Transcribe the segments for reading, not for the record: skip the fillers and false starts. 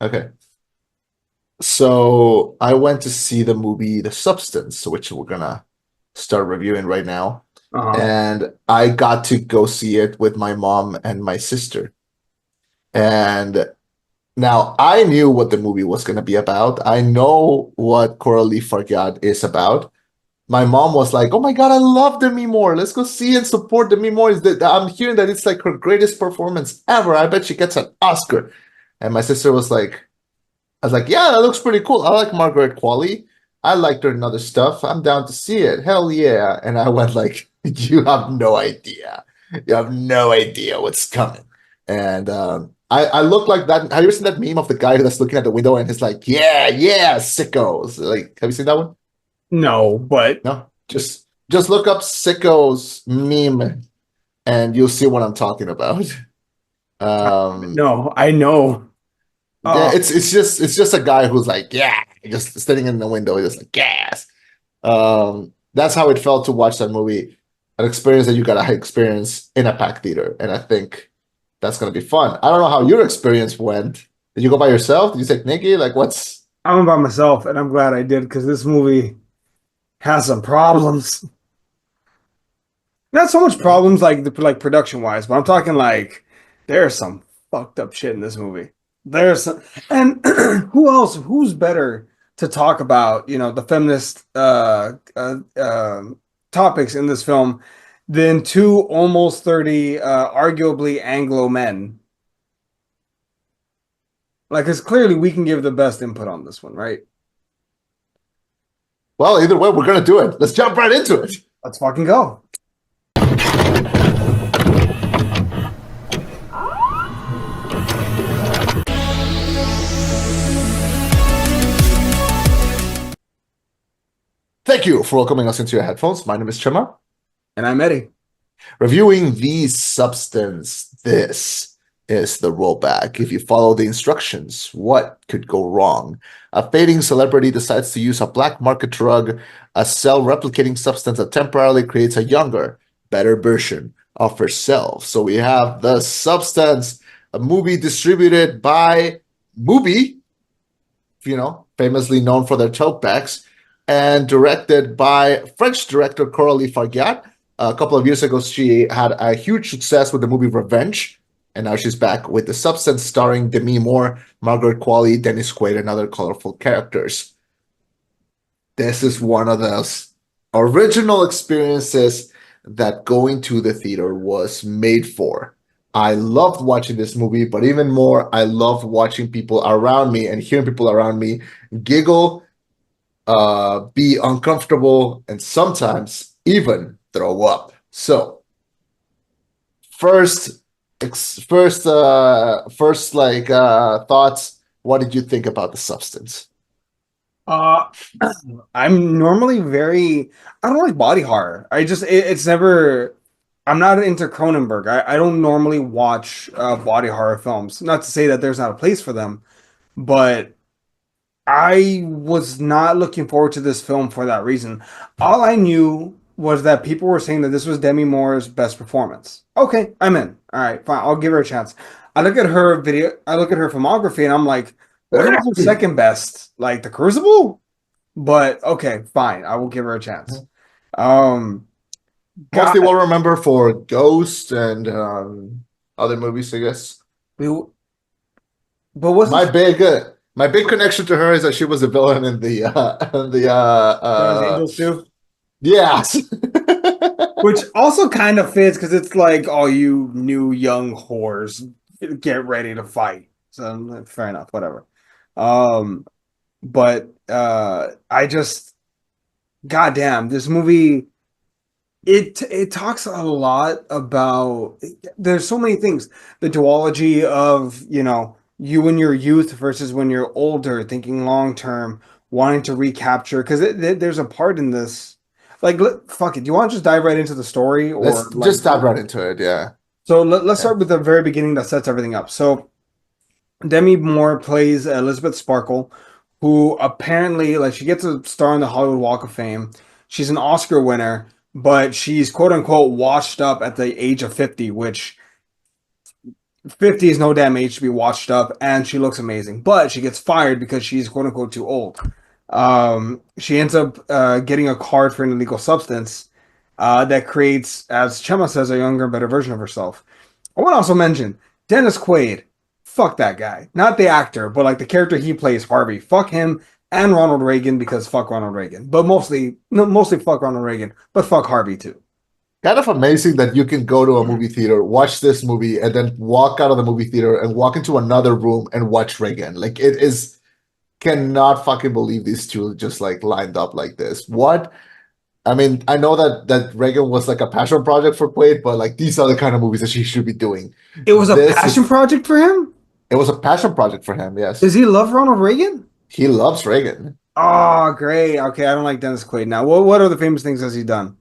Okay. So I went to see the movie The Substance, which we're gonna start reviewing right now. Uh-huh. And I got to go see it with my mom and my sister. And now I knew what the movie was gonna be about. I know what Coralie Fargad is about. My mom was like, "Oh my God, I love Demi Moore. Let's go see and support Demi Moore. I'm hearing that it's like her greatest performance ever. I bet she gets an Oscar." And my sister was like, I was like, yeah, that looks pretty cool. I like Margaret Qualley. I liked her in other stuff. I'm down to see it. Hell yeah. And I went like, you have no idea. You have no idea what's coming. And I look like that. Have you ever seen that meme of the guy that's looking at the window and he's like, yeah, yeah, sickos. Like, have you seen that one? No, but No? Just look up sickos meme and you'll see what I'm talking about. Um, no, I know. Yeah, Uh, it's just a guy who's like, yeah, just standing in the window, just like, yes. That's how it felt to watch that movie, an experience that you gotta experience in a packed theater, and I think that's gonna be fun. I don't know how your experience went. Did you go by yourself? Did you take Nikki? Like, what's? I'm by myself, and I'm glad I did because this movie has some problems. Not so much problems like like production wise, but I'm talking like there's some fucked up shit in this movie. There's some, and who else? Who's better to talk about? The feminist topics in this film than two almost 30, arguably Anglo men. Like, because clearly we can give the best input on this one, right? Well, either way, we're gonna do it. Let's jump right into it. Let's fucking go. Thank you for welcoming us into your headphones. My name is Chema. And I'm Eddie. Reviewing the substance. This is the rollback. If you follow the instructions, what could go wrong? A fading celebrity decides to use a black market drug, a cell replicating substance that temporarily creates a younger, better version of herself. So we have The Substance, a movie distributed by Mubi, famously known for their talkbacks, and directed by French director Coralie Fargat. A couple of years ago, she had a huge success with the movie Revenge, and now she's back with The Substance, starring Demi Moore, Margaret Qualley, Dennis Quaid, and other colorful characters. This is one of those original experiences that going to the theater was made for. I loved watching this movie, but even more, I loved watching people around me and hearing people around me giggle, be uncomfortable, and sometimes even throw up. So first, thoughts. What did you think about The Substance? Uh, I'm normally I don't like body horror. It's never, I'm not into Cronenberg. I don't normally watch body horror films. Not to say that there's not a place for them, but I was not looking forward to this film for that reason. All I knew was that people were saying that this was Demi Moore's best performance. Okay, I'm in. All right, fine. I'll give her a chance. I look at her filmography, and I'm like, what about her second best? Like The Crucible? But okay, fine. I will give her a chance. Um, God, Mostly well remember for Ghost and other movies, I guess. but wasn't My big uh, my big connection to her is that she was a villain in the Charlie's Angels too? yes. Which also kind of fits because it's like, oh, you new young whores, get ready to fight. So fair enough, whatever. Um, but I just, goddamn, this movie it talks a lot about. There's so many things. The duology of you in your youth versus when you're older, thinking long term, wanting to recapture. Because there's a part in this. Like, fuck it. Do you want to just dive right into the story, or Let's like? just dive right into it. Yeah. So let's Yeah. start with the very beginning that sets everything up. So Demi Moore plays Elizabeth Sparkle, who apparently, like, she gets a star on the Hollywood Walk of Fame. She's an Oscar winner, but she's quote unquote washed up at the age of 50, which 50 is no damn age to be washed up, and she looks amazing. But she gets fired because she's quote unquote too old. She ends up getting a card for an illegal substance that creates, as Chema says, a younger, better version of herself. I want to also mention Dennis Quaid. Fuck that guy. Not the actor, but like the character he plays, Harvey. Fuck him and Ronald Reagan because fuck Ronald Reagan. But mostly, no, mostly fuck Ronald Reagan, but fuck Harvey too. Kind of amazing that you can go to a movie theater, watch this movie, and then walk out of the movie theater and walk into another room and watch Reagan. Like it is cannot fucking believe these two just like lined up like this. What? I mean, I know that Reagan was like a passion project for Quaid, but like these are the kind of movies that she should be doing. It was a This passion is project for him. it was a passion project for him, yes. Does he love Ronald Reagan? He loves Reagan. Oh, great. Okay, I don't like Dennis Quaid now. What other famous things has he done?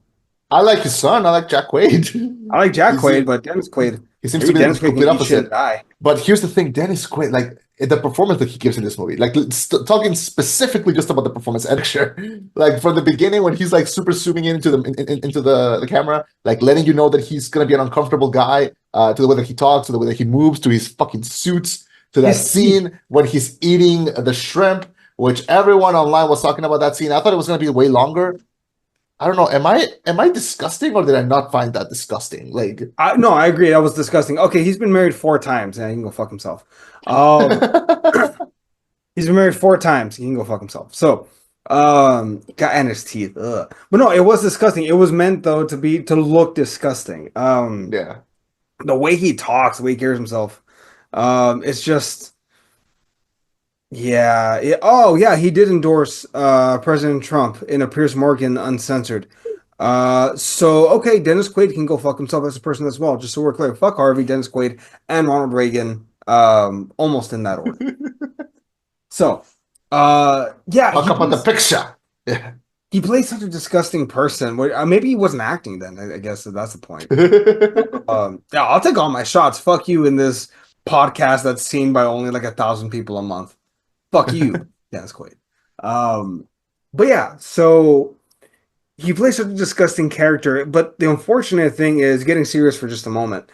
I like his son. I like Jack Quaid. I like Jack He's, Quaid, but Dennis Quaid, he seems to maybe be Dennis the Quaid complete can eat shit and opposite. die. But here's the thing, Dennis Quaid, like the performance that he gives in this movie, like talking specifically just about the performance, and sure, like from the beginning when he's like super zooming into the camera, like letting you know that he's gonna be an uncomfortable guy, to the way that he talks, to the way that he moves, to his fucking suits, to that His teeth. scene when he's eating the shrimp, which everyone online was talking about that scene. I thought it was gonna be way longer. I don't know. Am I disgusting or did I not find that disgusting? Like, No, I agree. That was disgusting. Okay, he's been married 4 times. Yeah, he can go fuck himself. Um, he's been married 4 times. He can go fuck himself. So, God, and his teeth. Ugh. But no, it was disgusting. It was meant though to look disgusting. yeah. The way he talks, the way he carries himself, it's just. Yeah. Oh, yeah. He did endorse President Trump in a Piers Morgan uncensored. So okay, Dennis Quaid can go fuck himself as a person as well. Just so we're clear, fuck Harvey, Dennis Quaid, and Ronald Reagan. Almost in that order. So, yeah, Talk about the picture. Yeah. he plays such a disgusting person. Maybe he wasn't acting then. I guess that's the point. Yeah, I'll take all my shots. Fuck you in this podcast that's seen by only like 1,000 people a month. Fuck you, Dennis Quaid. But yeah, so he plays such a disgusting character. But the unfortunate thing is, getting serious for just a moment.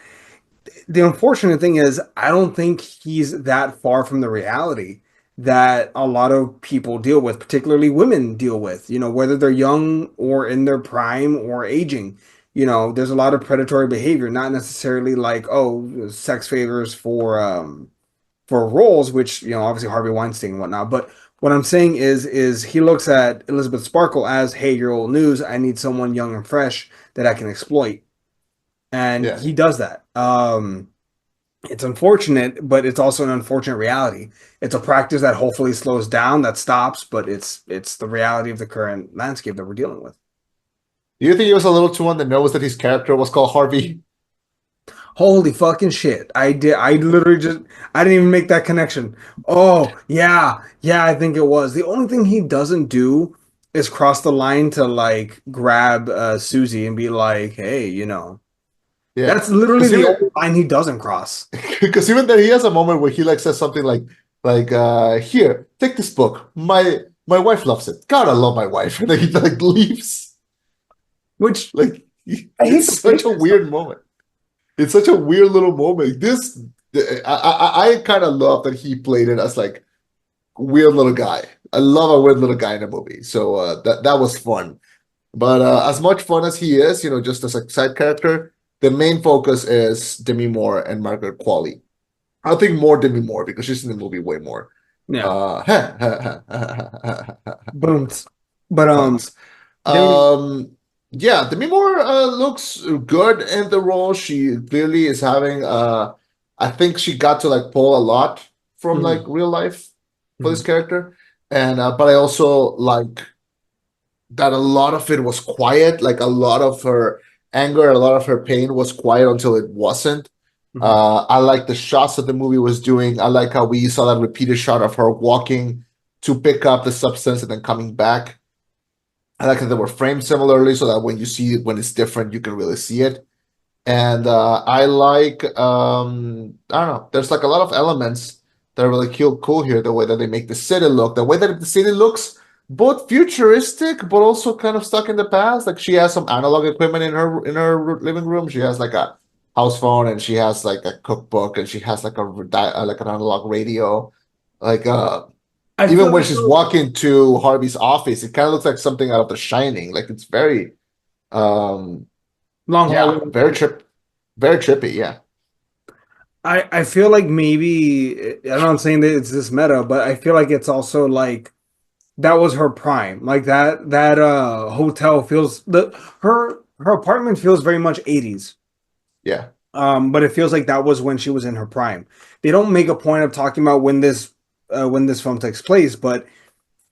The unfortunate thing is, I don't think he's that far from the reality that a lot of people deal with, particularly women deal with. You know, whether they're young or in their prime or aging. You know, there's a lot of predatory behavior, not necessarily like, oh, sex favors for roles, which obviously Harvey Weinstein and whatnot. But what I'm saying is he looks at Elizabeth Sparkle as, hey, you're old news. I need someone young and fresh that I can exploit, and Yeah. he does that. It's unfortunate, but it's also an unfortunate reality. It's a practice that hopefully slows down, that stops, but it's the reality of the current landscape that we're dealing with. Do you think he was a little too on the nose that his character was called Harvey? Holy fucking shit. I literally just I didn't even make that connection. Oh, yeah. Yeah, I think it was. The only thing he doesn't do is cross the line to like grab Susie and be like, "Hey, Yeah. That's literally Because the even, only line he doesn't cross." because even then he has a moment where he like says something like here, take this book. My wife loves it. God, I love my wife. And then he like leaves. Which Like I hate it's to such say a this. weird moment. It's such a weird little moment. I kind of love that he played it as like weird little guy. I love a weird little guy in a movie. So that was fun. But as much fun as he is, just as a side character, the main focus is Demi Moore and Margaret Qualley. I think more Demi Moore because she's in the movie way more. Yeah. Uh, Boom. But puns. Demi, Yeah, Demi Moore looks good in the role. She clearly is having I think she got to like pull a lot from like mhm, real life for this mhm, character. And but I also like that a lot of it was quiet, like a lot of her anger, a lot of her pain was quiet until it wasn't. mhm. I like the shots that the movie was doing. I like how we saw that repeated shot of her walking to pick up the substance and then coming back. I like that they were framed similarly so that when you see it when it's different, you can really see it. And I like I don't know, there's like a lot of elements that are really cool here. The way that they make the city look, the way that the city looks both futuristic but also kind of stuck in the past. Like she has some analog equipment in her living room. She has like a house phone, and she has like a cookbook, and she has like like an analog radio. Like I even feel when like she's walking to Harvey's office, it kind of looks like something out of The Shining. Like it's very um long yeah, hallway. very trippy, yeah. I feel like maybe I'm not saying that it's this meta, but I feel like it's also like that was her prime. Like that hotel feels the her apartment feels very much 80s. Yeah. But it feels like that was when she was in her prime. They don't make a point of talking about when this film takes place, but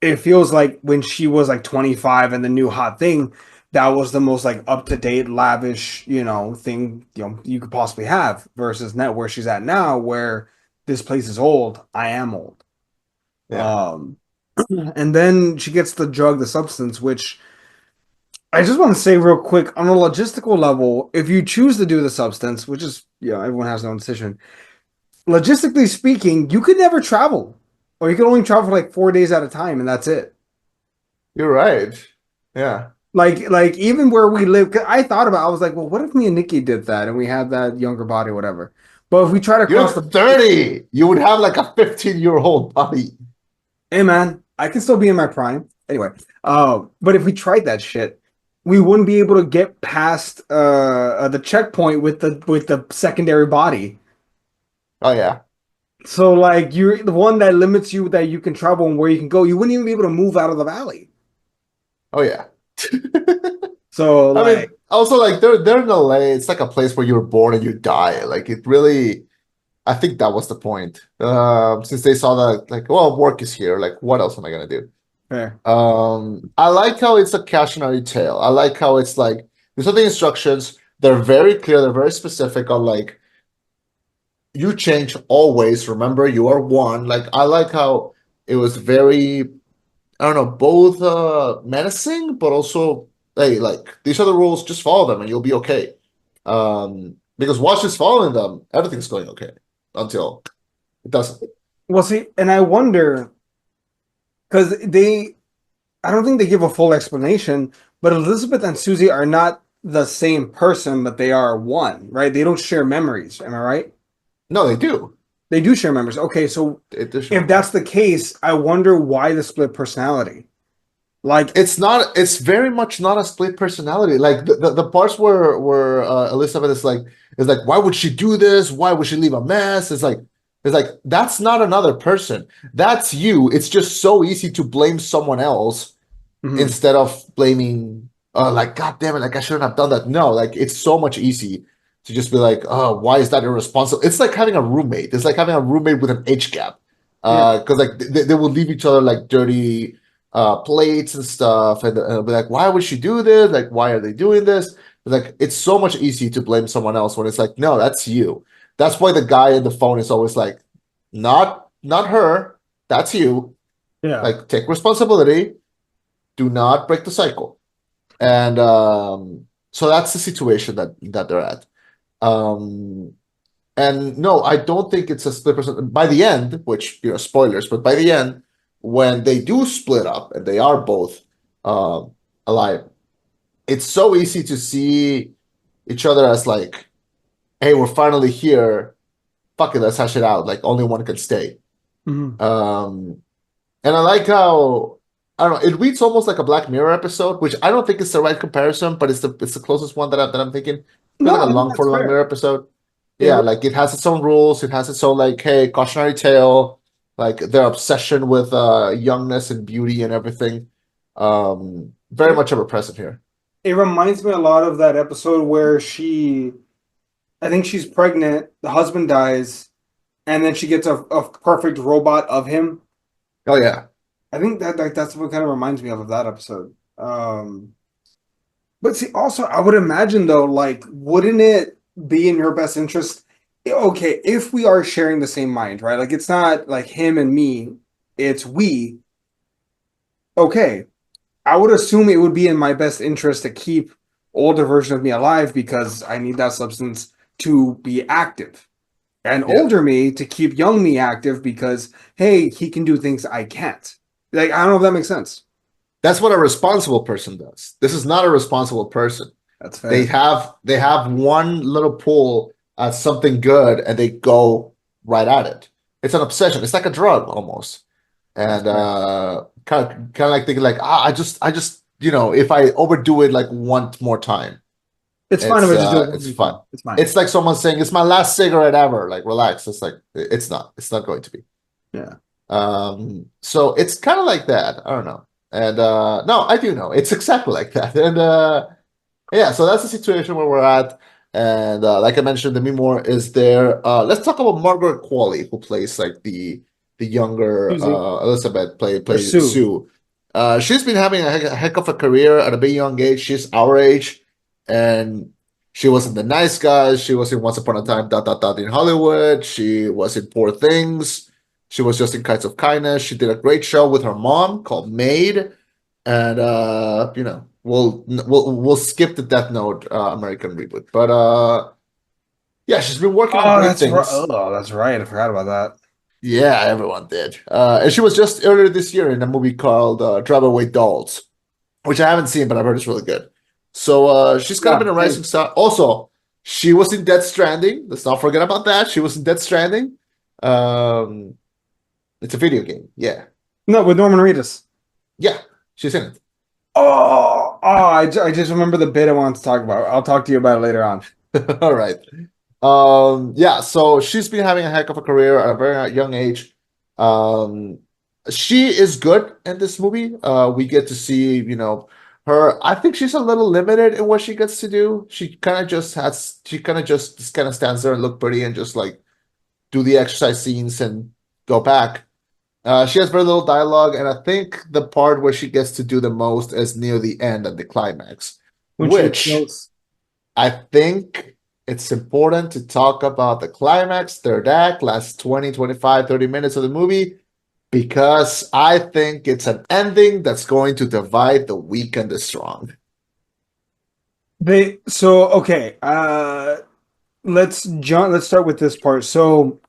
it feels like when she was like 25 and the new hot thing, that was the most like up to date, lavish, thing you could possibly have. Versus net where she's at now, where this place is old. I am old. Yeah. Um, and then she gets the drug, the substance, which I just want to say real quick on a logistical level, if you choose to do the substance, which is everyone has their own decision. Logistically speaking, you could never travel, or you could only travel for like 4 days at a time, and that's it. You're right. Yeah. Like even where we live, 'cause I thought about, I was like, well, what if me and Nikki did that and we had that younger body, whatever. But if we try to You're cross the, 30. You would have like a 15-year-old body. hey man, I can still be in my prime anyway. But if we tried that shit, we wouldn't be able to get past the checkpoint with the secondary body. Oh yeah. So like you're the one that limits you that you can travel and where you can go. You wouldn't even be able to move out of the valley. Oh yeah. So I like mean, also like they're in LA. It's like a place where you're born and you die. Like it really, I think that was the point. Since they saw that, like, well, work is here. Like, what else am I gonna do? fair. I like how it's a cautionary tale. I like how it's like these are the instructions. They're very clear. They're very specific on like you change always. Remember, you are one. Like I like how it was very, I don't know, both menacing, but also hey, like these are the rules. Just follow them, and you'll be okay. Because once just following them, everything's going okay until it doesn't. Well, see, and I wonder because I don't think they give a full explanation, but Elizabeth and Susie are not the same person, but they are one, right? They don't share memories. Am I right? No, they do. They do share memories. Okay, so They should. if that's the case, I wonder why the split personality. Like, It's not. It's very much not a split personality. Like the parts where Elizabeth is like, why would she do this? Why would she leave a mess? It's like that's not another person. That's you. It's just so easy to blame someone else mhm. instead of blaming. Like God damn it! Like I shouldn't have done that. No, like it's so much easy to just be like, oh, why is that irresponsible? It's like having a roommate. It's like having a roommate with an age gap. Yeah. Because like they will leave each other like dirty plates and stuff, and be like, why would she do this? Like, why are they doing this? Like, it's so much easier to blame someone else when it's like, no, that's you. That's why the guy in the phone is always like, not her, that's you. Yeah. Like, take responsibility. Do not break the cycle. And so that's the situation that they're at. Um, and no, I don't think it's a split person. By the end, which spoilers, but by the end, when they do split up and they are both um alive, it's so easy to see each other as like, hey, we're finally here. Fuck it, let's hash it out. Like only one can stay. Mhm. Um, and I like how I don't know. It reads almost like a Black Mirror episode, which I don't think is the right comparison, but it's the closest one that I'm thinking. Feels No, like a I think long that's for long fair. mirror episode. It, Yeah, like it has its own rules. It has its own like, hey, cautionary tale, like their obsession with youngness and beauty and everything. Very it much ever present here. it reminds me a lot of that episode where I think she's pregnant, the husband dies, and then she gets a perfect robot of him. Oh yeah, I think that like that's what kind of reminds me of that episode. But see, also I would imagine though, like, wouldn't it be in your best interest? Okay, if we are sharing the same mind, right? Like it's not like him and me, it's we. Okay, I would assume it would be in my best interest to keep older version of me alive because I need that substance to be active. And yeah. older me to keep young me active because hey, he can do things I can't. Like I don't know if that makes sense. That's what a responsible person does. This is not a responsible person. That's They fair. have they have one little pull at something good and they go right at it. It's an obsession. It's like a drug almost. That's And fair. kind of like thinking like, I just, if I overdo it like one more time, It's fine if I just do it one it's more fun. time. It's fine. It's like someone saying it's my last cigarette ever. Like, relax. It's like it's not. It's not going to be. Yeah. So it's kind of like that. I don't know. And no, I do know. It's exactly like that. And yeah, so that's the situation where we're at. And like I mentioned, Demi Moore is there. Let's talk about Margaret Qualley, who plays like the younger Susie Elizabeth, or play Sue. Sue. She's been having a heck of a career at a big young age. She's our age, and she was in The Nice Guys. She was in Once Upon a Time, in Hollywood. She was in Poor Things. She was just in Kites of Kindness. She did a great show with her mom called Maid, and we'll skip the Death Note American reboot. But yeah, she's been working on Oh, great that's right. things. Oh, that's right. I forgot about that. Yeah, everyone did. And she was just earlier this year in a movie called Drive Away Dolls, which I haven't seen, but I've heard it's really good. So she's kind of been Yeah, a same. rising star. Also, she was in Death Stranding. Let's not forget about that. She was in Death Stranding. Um, it's a video game. Yeah, No, with Norman Reedus. yeah, she's in it. I just remember the bit I wanted to talk about. I'll talk to you about it later on. All right. Yeah, so she's been having a heck of a career at a very young age. Um, she is good in this movie. We get to see, her. I think she's a little limited in what she gets to do. She kind of stands there and look pretty and just like do the exercise scenes and go back. She has very little dialogue, and I think the part where she gets to do the most is near the end and the climax, When she which kills. I think it's important to talk about the climax, third act, last 20, 25, 30 minutes of the movie, because I think it's an ending that's going to divide the weak and the strong. Okay. Let's start with this part. So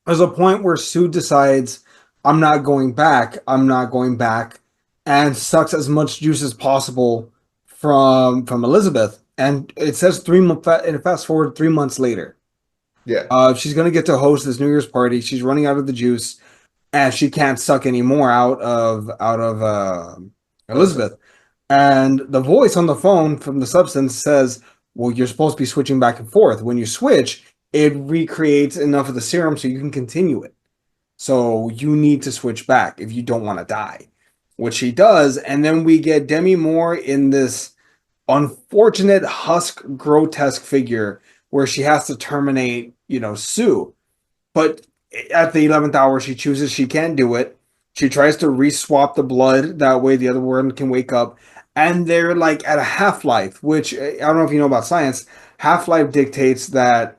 there's a point where Sue decides, I'm not going back. I'm not going back, and sucks as much juice as possible from Elizabeth. And it says 3 months. And fast forward 3 months later, Yeah. she's gonna get to host this New Year's party. She's running out of the juice, and she can't suck any more out of Elizabeth. Elizabeth. And the voice on the phone from the substance says, "Well, you're supposed to be switching back and forth. When you switch, it recreates enough of the serum so you can continue it. So you need to switch back if you don't want to die," which she does. And then we get Demi Moore in this unfortunate husk grotesque figure where she has to terminate, Sue. But at the 11th hour, she chooses she can't do it. She tries to re-swap the blood. That way the other one can wake up. And they're like at a half-life, which I don't know if you know about science. Half-life dictates that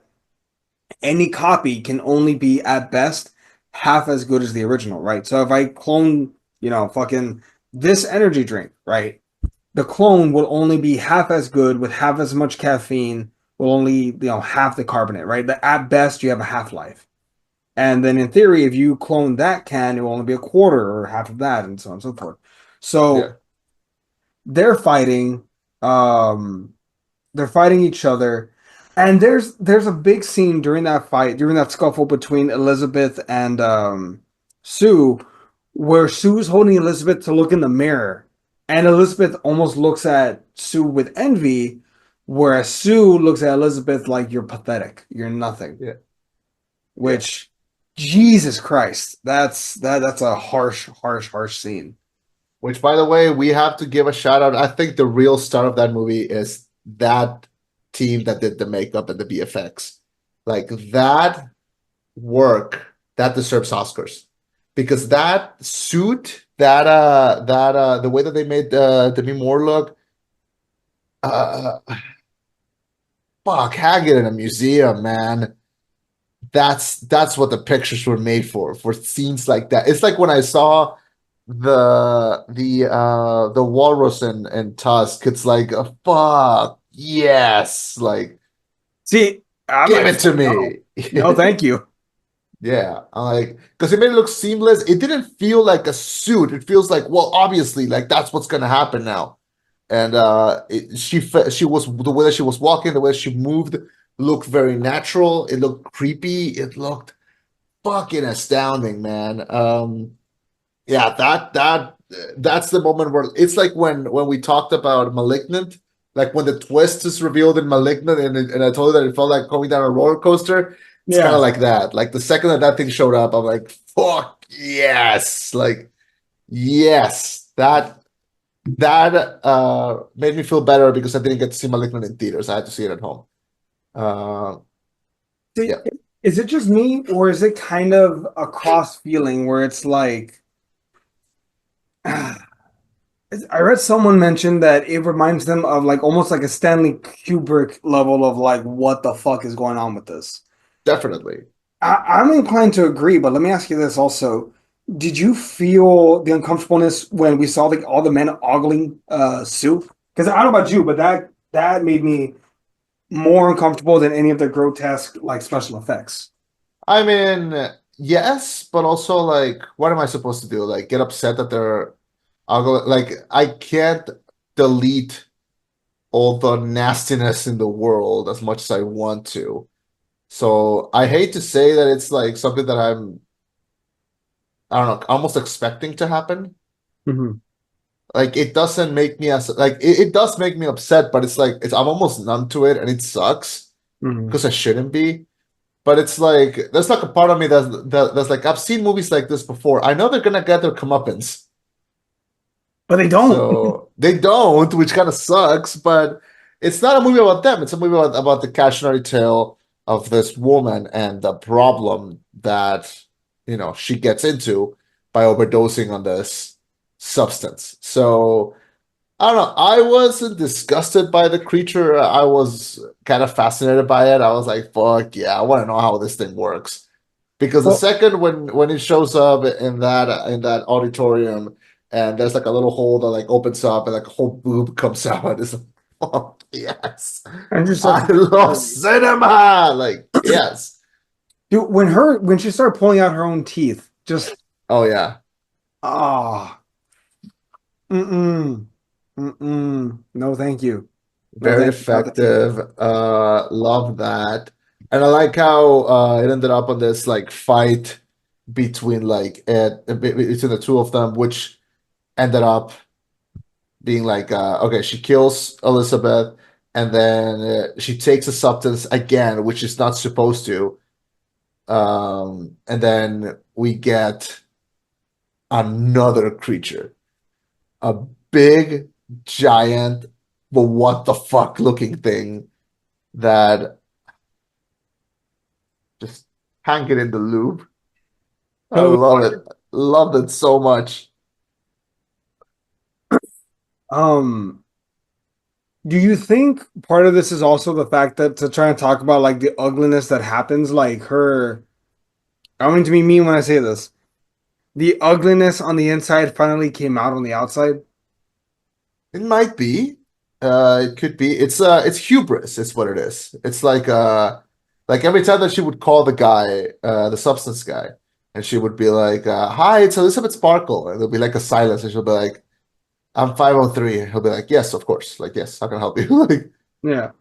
any copy can only be at best half as good as the original, right? So if I clone, fucking this energy drink, right? The clone will only be half as good with half as much caffeine, will only, half the carbonate, right? But at best, you have a half life. And then in theory, if you clone that can, it will only be a quarter or half of that, and so on and so forth. Yeah. So they're fighting, um, they're fighting each other. And there's a big scene during that fight, during that scuffle between Elizabeth and Sue, where Sue's holding Elizabeth to look in the mirror, and Elizabeth almost looks at Sue with envy, whereas Sue looks at Elizabeth like you're pathetic, you're nothing. Yeah. Yeah. Which, Jesus Christ, that's a harsh scene. Which, by the way, we have to give a shout out. I think the real star of that movie is that team that did the makeup and the VFX. Like that work that deserves Oscars because that suit, the way that they made Demi Moore look, uh, fuck, hang it in a museum, man. That's what the pictures were made for scenes like that. It's like when I saw the walrus and Tusk. It's like fuck yes, like See, I'm give like, it to no, me. no, thank you. Yeah, I'm like because it made it look seamless. It didn't feel like a suit. It feels like well, obviously, like that's what's gonna happen now. And she was the way that she was walking, the way she moved. looked very natural. It looked creepy. It looked fucking astounding, man. Yeah, that's the moment where it's like when we talked about Malignant, like when the twist is revealed in Malignant, and I told you that it felt like going down a roller coaster. It's kind of Yeah. like that. Like the second that that thing showed up, I'm like, fuck yes, like yes, that made me feel better because I didn't get to see Malignant in theaters. I had to see it at home. Uh, See, yeah, is it just me, or is it kind of a cross feeling where it's like, I read someone mention that it reminds them of like almost like a Stanley Kubrick level of like, what the fuck is going on with this? definitely. I'm inclined to agree, but let me ask you this also. Did you feel the uncomfortableness when we saw all the men ogling Sue? Because I don't know about you, but that made me more uncomfortable than any of the grotesque like special effects. I mean, yes, but also like, what am I supposed to do? Like, get upset that they're ugly? Like, I can't delete all the nastiness in the world as much as I want to. So I hate to say that it's like something that I don't know, almost expecting to happen. Mhm. Like, it doesn't make me as like it does make me upset, but it's like I'm almost numb to it, and it sucks Mhm. because I shouldn't be. But it's like there's like a part of me that's like I've seen movies like this before. I know they're gonna get their comeuppance, But they don't. so they don't, which kind of sucks. But it's not a movie about them. It's a movie about the cautionary tale of this woman and the problem that she gets into by overdosing on this substance. So I don't know. I wasn't disgusted by the creature. I was kind of fascinated by it. I was like, "Fuck yeah! I want to know how this thing works." Because the Well, second when it shows up in that auditorium, and there's like a little hole that like opens up and like a whole boob comes out, it's like, "Oh yes, Andrew I starts. love cinema!" Like yes, Dude, when she started pulling out her own teeth, just oh yeah. ah, mm-mm, mm-mm. No, thank you. No, Very thank you. No, thank you. effective. Love that. And I like how it ended up on this like fight between like between the two of them, which ended up being like okay, she kills Elizabeth, and then she takes a substance again, which is not supposed to. And then we get another creature, a big, giant, but what the fuck looking thing that just hang it in the loop. I So, love it. Loved it so much. um, do you think part of this is also the fact that to try and talk about like the ugliness that happens, like her, I don't mean to be mean when I say this, the ugliness on the inside finally came out on the outside? It might be. It could be. It's hubris. It's what it is. It's like every time that she would call the guy, the substance guy, and she would be like, "Hi, it's Elizabeth Sparkle," and there'll be like a silence, and she'll be like, "I'm 503." And he'll be like, "Yes, of course. Like, yes, how can I help you?" Like, Yeah.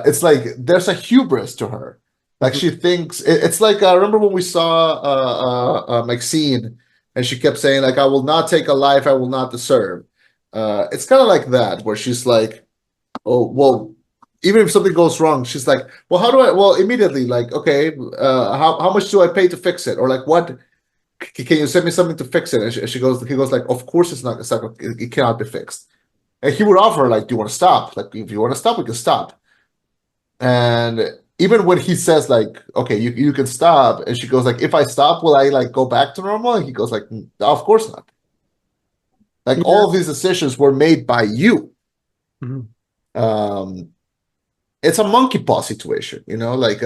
it's like there's a hubris to her. Like Mhm. she thinks it's like remember when we saw Maxine and she kept saying like I will not take a life I will not deserve. It's kind of like that where she's like, oh well, even if something goes wrong, she's like, well, how do I? Well, immediately like, okay, how much do I pay to fix it? Or like, what? Can you send me something to fix it? And he goes like, of course it's not, it cannot be fixed. And he would offer like, do you want to stop? Like, if you want to stop, we can stop. And even when he says like, okay, you can stop, and she goes like, if I stop, will I like go back to normal? And he goes like, "No, of course not. Like Yeah. all of these decisions were made by you. Mhm. Um, it's a monkey paw situation, like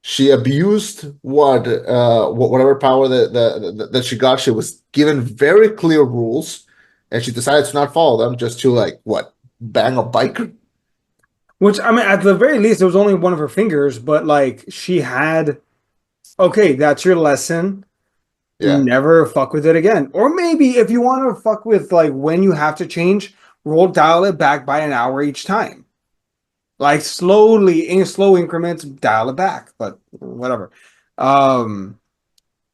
she abused whatever power that she got. She was given very clear rules, and she decided to not follow them just to like what bang a biker. Which I mean, at the very least, it was only one of her fingers, but like she had, okay, that's your lesson. Yeah. Never fuck with it again. Or maybe if you want to fuck with like when you have to change, dial it back by an hour each time. Like slowly, in slow increments, dial it back. But whatever. Um,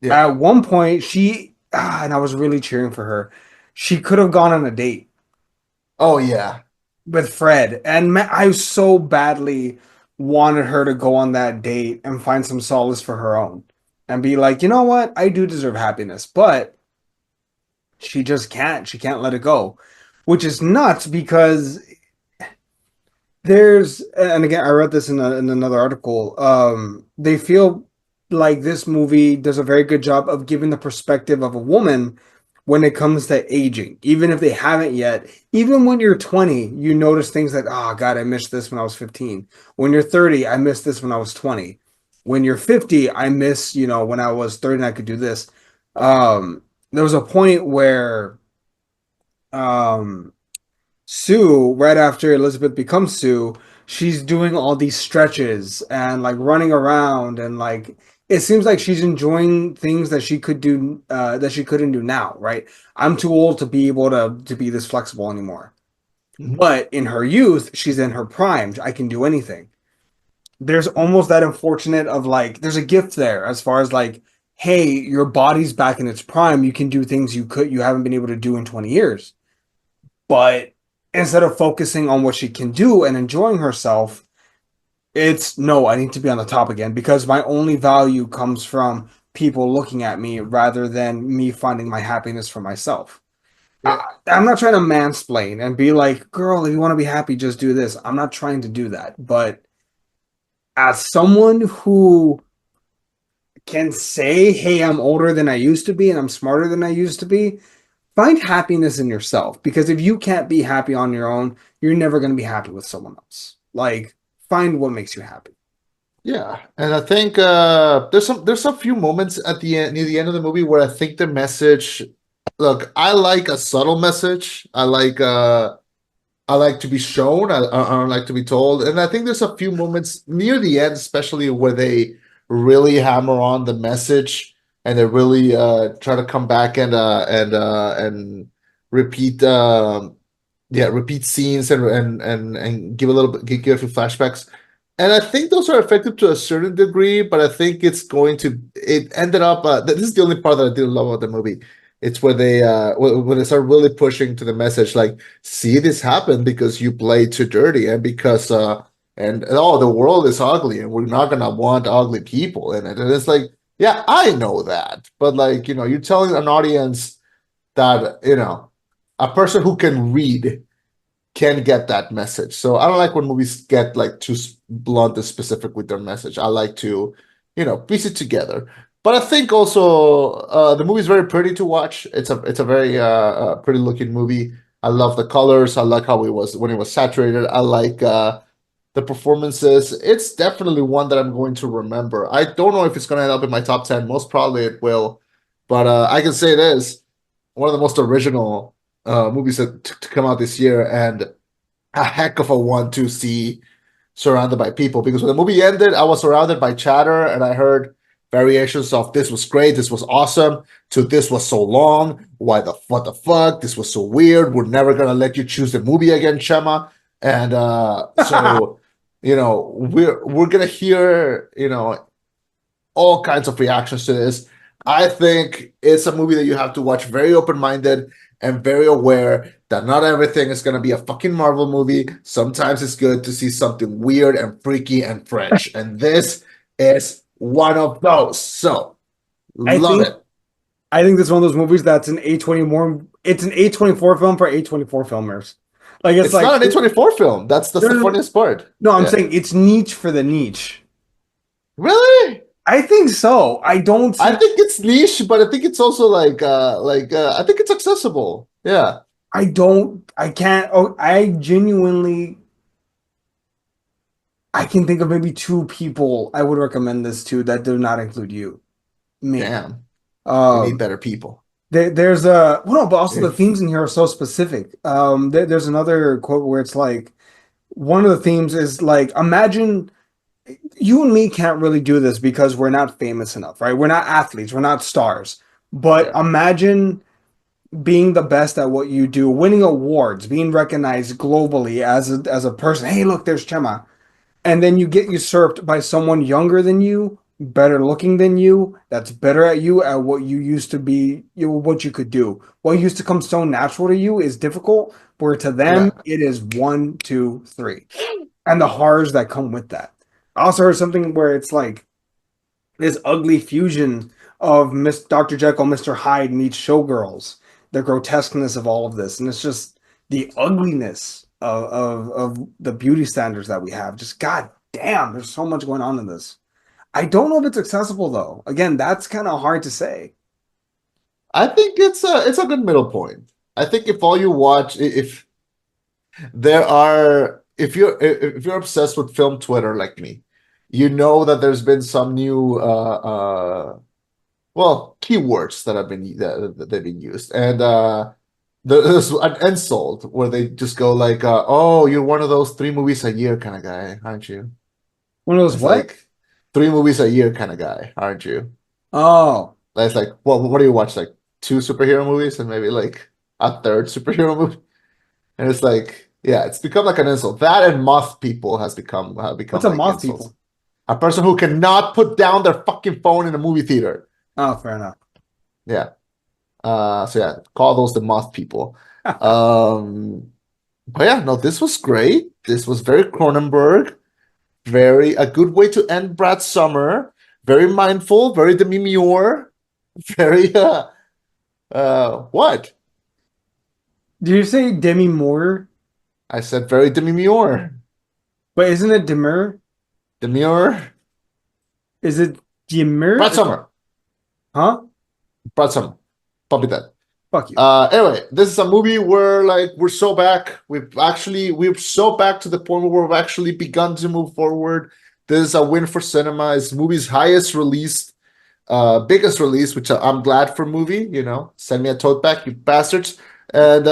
Yeah. at one point, and I was really cheering for her. She could have gone on a date Oh yeah. with Fred, and I so badly wanted her to go on that date and find some solace for her own, and be like, you know what, I do deserve happiness, but she just can't. She can't let it go, which is nuts because and again, I read this in another article. They feel like this movie does a very good job of giving the perspective of a woman when it comes to aging, even if they haven't yet. Even when you're 20, you notice things like, oh God, I missed this when I was 15. When you're 30, I missed this when I was 20. When you're 50, I miss, when I was 30 and I could do this. There was a point where um Sue, right after Elizabeth becomes Sue, she's doing all these stretches and like running around and like it seems like she's enjoying things that she could do that she couldn't do now, right? I'm too old to be able to be this flexible anymore. Mhm. But in her youth, she's in her prime. I can do anything. There's almost that unfortunate of like there's a gift there as far as like, hey, your body's back in its prime. You can do things you haven't been able to do in 20 years. But instead of focusing on what she can do and enjoying herself, it's no, I need to be on the top again because my only value comes from people looking at me rather than me finding my happiness for myself. Yeah. I'm not trying to mansplain and be like, girl, if you want to be happy, just do this. I'm not trying to do that. But as someone who can say, hey, I'm older than I used to be and I'm smarter than I used to be, find happiness in yourself because if you can't be happy on your own, you're never going to be happy with someone else. Like, find what makes you happy. Yeah, and I think there's a few moments at the end near the end of the movie where I think the message. Look, I like a subtle message. I like to be shown. I don't like to be told. And I think there's a few moments near the end, especially where they really hammer on the message and they really try to come back and repeat repeat scenes and give a little bit give a few flashbacks. And I think those are effective to a certain degree, but I think it ended up this is the only part that I didn't love about the movie. It's where when they start really pushing to the message like, see, this happened because you played too dirty and because and oh, the world is ugly and we're not gonna want ugly people in it. And it's like, yeah, I know that, but like, you're telling an audience that, a person who can read can get that message. So I don't like when movies get like too blunt and specific with their message. I like to, piece it together. But I think also the movie is very pretty to watch. It's a very pretty looking movie. I love the colors. I like how it was when it was saturated. I like the performances. It's definitely one that I'm going to remember. I don't know if it's going to end up in my top 10. Most probably it will. But I can say this, one of the most original movies to come out this year, and a heck of a one to see surrounded by people. Because when the movie ended, I was surrounded by chatter, and I heard variations of "this was great," "this was awesome," to "this was so long," what the fuck," "this was so weird," "we're never gonna let you choose the movie again, Chema." And so we're gonna hear all kinds of reactions to this. I think it's a movie that you have to watch very open-minded and very aware that not everything is going to be a fucking Marvel movie. Sometimes it's good to see something weird and freaky and fresh. And this is one of those. So, I love think it. I think this is one of those movies that's an A20 more. It's an A24 film for A24 filmers. Like it's It's like not an A24 film. That's no, the no, no, funniest part. no. I'm Yeah. saying it's niche for the niche. Really? I think so. I don't I see. think it's niche, but I think it's also I think it's accessible. Yeah. I don't. I can't. Oh, I genuinely. I can think of maybe two people I would recommend this to that do not include you. Me. Damn. We need Um, better people. there's a well, no, but also Yeah. the themes in here are so specific. There's another quote where it's like one of the themes is like imagine you and me can't really do this because we're not famous enough, right? We're not athletes, we're not stars. But Yeah. imagine being the best at what you do, winning awards, being recognized globally as a person. Hey, look, there's Chema. and then you get usurped by someone younger than you, better looking than you, that's better at you at what you used to be, what you could do. What used to come so natural to you is difficult, where to them Yeah. it is one, two, three, and the horrors that come with that. I also heard something where it's like this ugly fusion of Miss Dr. Jekyll, Mr. Hyde meets Showgirls, the grotesqueness of all of this, and it's just the ugliness of the beauty standards that we have. Just god damn, there's so much going on in this. I don't know if it's accessible though. Again, that's kind of hard to say. I think it's a good middle point. I think if all you watch, if there are, if you're obsessed with film Twitter like me, you know that there's been some new well, keywords that have been that they've been used, and there's an insult where they just go like, "Oh, you're one of those 3 movies a year kind of guy, aren't you?" One of those It's what? like 3 movies a year kind of guy, aren't you? Oh, That's like, well, what do you watch? Like 2 superhero movies and maybe like a third superhero movie, and it's like, yeah, it's become like an insult. That and moth people has become have what's become a like moth insults. people? A person who cannot put down their fucking phone in a movie theater. Oh, fair enough. Yeah. So yeah, call those the moth people. Um, but yeah, no, this was great. This was very Cronenberg, very a good way to end Brad's summer. Very mindful, very demure, very what? Did you say Demi Moore? I said very demure. But isn't it Demure? Demure. Is it Demure? Brad Summer. Huh? Brad Summer. Puppy that. Fuck you. Anyway, this is a movie where like we're so back. We're so back to the point where we've actually begun to move forward. This is a win for cinema. It's movie's highest released, biggest release, which I'm glad for movie. You know, send me a tote back, you bastards. And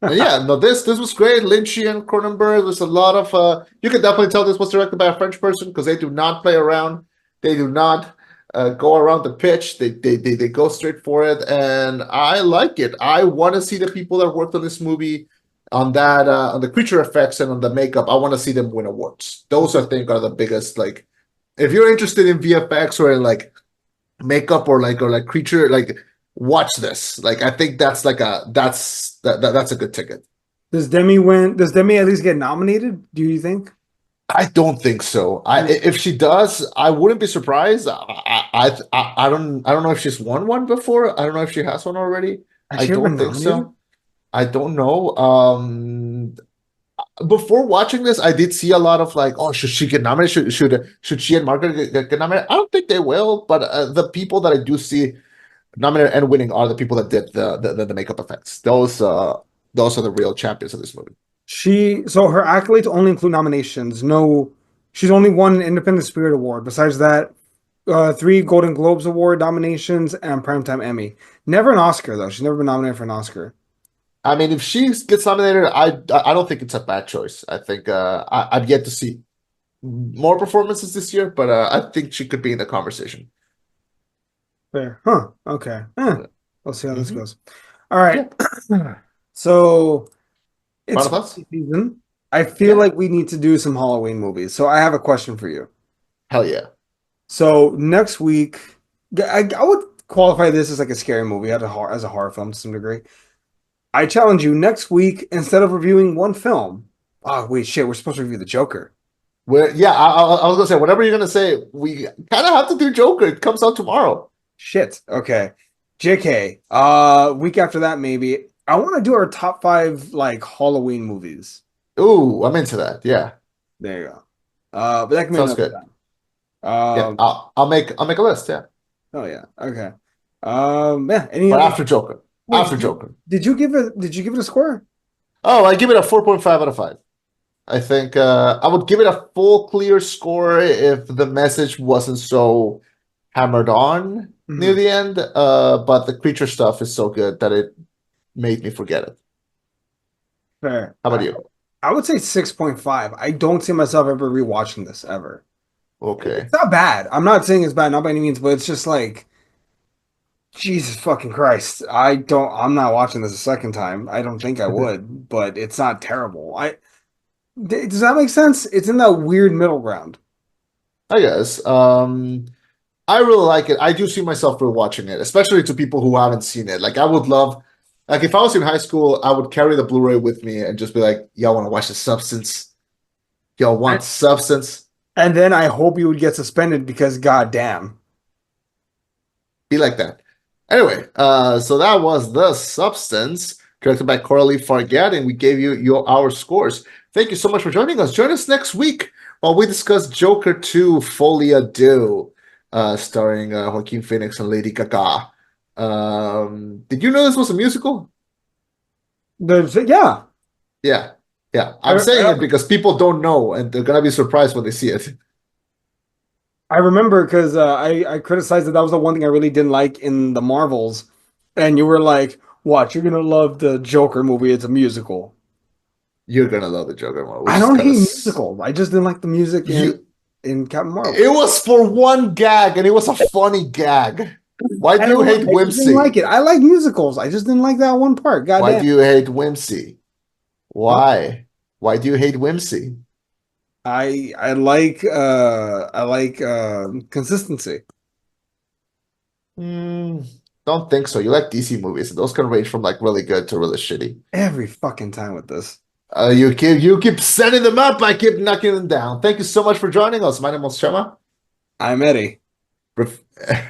yeah, no, this was great. Lynchy and Cronenberg. There's a lot of you can definitely tell this was directed by a French person because they do not play around. They do not go around the pitch. They go straight for it, and I like it. I want to see the people that worked on this movie on that on the creature effects and on the makeup. I want to see them win awards. Those I think are the biggest. Like, if you're interested in VFX or in like makeup or like creature, like watch this. Like, I think that's like that's a good ticket. Does Demi win? Does Demi at least get nominated? Do you think? I don't think so. If she does, I wouldn't be surprised. I don't know if she's won one before. I don't know if she has one already. Has I she ever been don't think nominated? so. I don't know. Before watching this, I did see a lot of like, oh, should she get nominated? Should she and Margaret get nominated? I don't think they will. But the people that I do see nominated and winning are the people that did the makeup effects. Those are the real champions of this movie. So her accolades only include nominations. No, she's only won an Independent Spirit Award. Besides that, three Golden Globes Award nominations and Primetime Emmy. Never an Oscar though. She's never been nominated for an Oscar. I mean, if she gets nominated, I don't think it's a bad choice. I think I've yet to see more performances this year, but I think she could be in the conversation. Fair. Huh. Okay. We'll see how this Hmm. goes. All right. Yeah. So it's Final thoughts? spooky season. I feel Yeah. like we need to do some Halloween movies. So I have a question for you. Hell yeah. So next week, I would qualify this as like a scary movie as a horror film to some degree. I challenge you next week, instead of reviewing one film. Oh, wait, shit, we're supposed to review the Joker. Yeah, I was gonna say whatever you're gonna say. We kind of have to do Joker. It comes out tomorrow. Shit. Okay. JK. Week after that, maybe. I want to do our top five like Halloween movies. Ooh, I'm into that. Yeah, There you go. But that can be sounds another good. time. Yeah, Um, I'll make a list. Yeah, oh yeah. Okay. Yeah, any but other after Joker, wait, after Joker. did you give it a score? Oh, I give it a 4.5 out of 5. I think I would give it a full clear score if the message wasn't so hammered on near Mhm. the end. But the creature stuff is so good that it made me forget it. Fair. How about you? I would say 6.5. I don't see myself ever rewatching this ever. Okay. It's not bad. I'm not saying it's bad, not by any means, but it's just like Jesus fucking Christ. I'm not watching this a second time. I don't think I would, but it's not terrible. Does that make sense? It's in that weird middle ground. I guess. I really like it. I do see myself rewatching it, especially to people who haven't seen it. Like I would love, like if I was in high school, I would carry the Blu-ray with me and just be like, "Y'all want to watch the Substance? Y'all want Substance?" And then I hope you would get suspended because goddamn. Be like that. Anyway, so that was The Substance, directed by Coralie Fargad, and we gave you our scores. Thank you so much for joining us. Join us next week while we discuss Joker 2 Folia Do, starring Joaquin Phoenix and Lady Gaga. Did you know this was a musical? Yeah. Yeah. Yeah. I'm I, saying I, it because people don't know and they're gonna be surprised when they see it. I remember because I criticized that was the one thing I really didn't like in the Marvels, and you were like, "Watch, you're gonna love the Joker movie. It's a musical." You're gonna love the Joker one, which I is don't kind of hate musicals. I just didn't like the music you. in Captain It Marvel. was for one gag, and it was a funny gag. Why do I you don't. hate I just didn't like whimsy? it. I like musicals. I just didn't like that one part. Why Goddamn. do you hate whimsy? Huh? Why? Why do you hate whimsy? I like consistency Hmm, don't think so. You like DC movies, and those can range from like really good to really shitty. every fucking time with this. You keep setting them up. I keep knocking them down. Thank you so much for joining us. My name is Shema. I'm Eddie.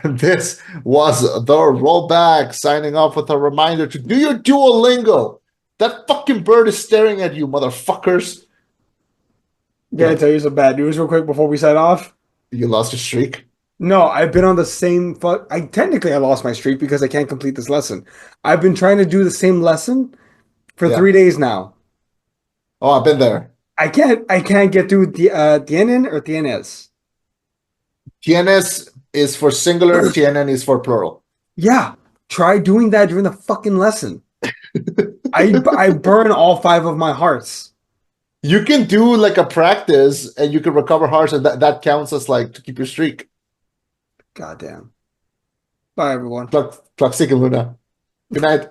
This was the rollback. Signing off with a reminder to do your Duolingo. That fucking bird is staring at you, motherfuckers. Gotta tell you some bad news real quick before we sign off. You lost your streak. No, I've been on the same I technically I lost my streak because I can't complete this lesson. I've been trying to do the same lesson for Yeah. 3 days now. Oh, I've been there. I can't get through the tienen or tienes. TNS is for singular, TNN is for plural. Yeah, try doing that during the fucking lesson. I burn all five of my hearts. You can do like a practice and you can recover hearts, and that counts as like to keep your streak. Goddamn. Bye everyone. Clock, Clock Luna. Good night.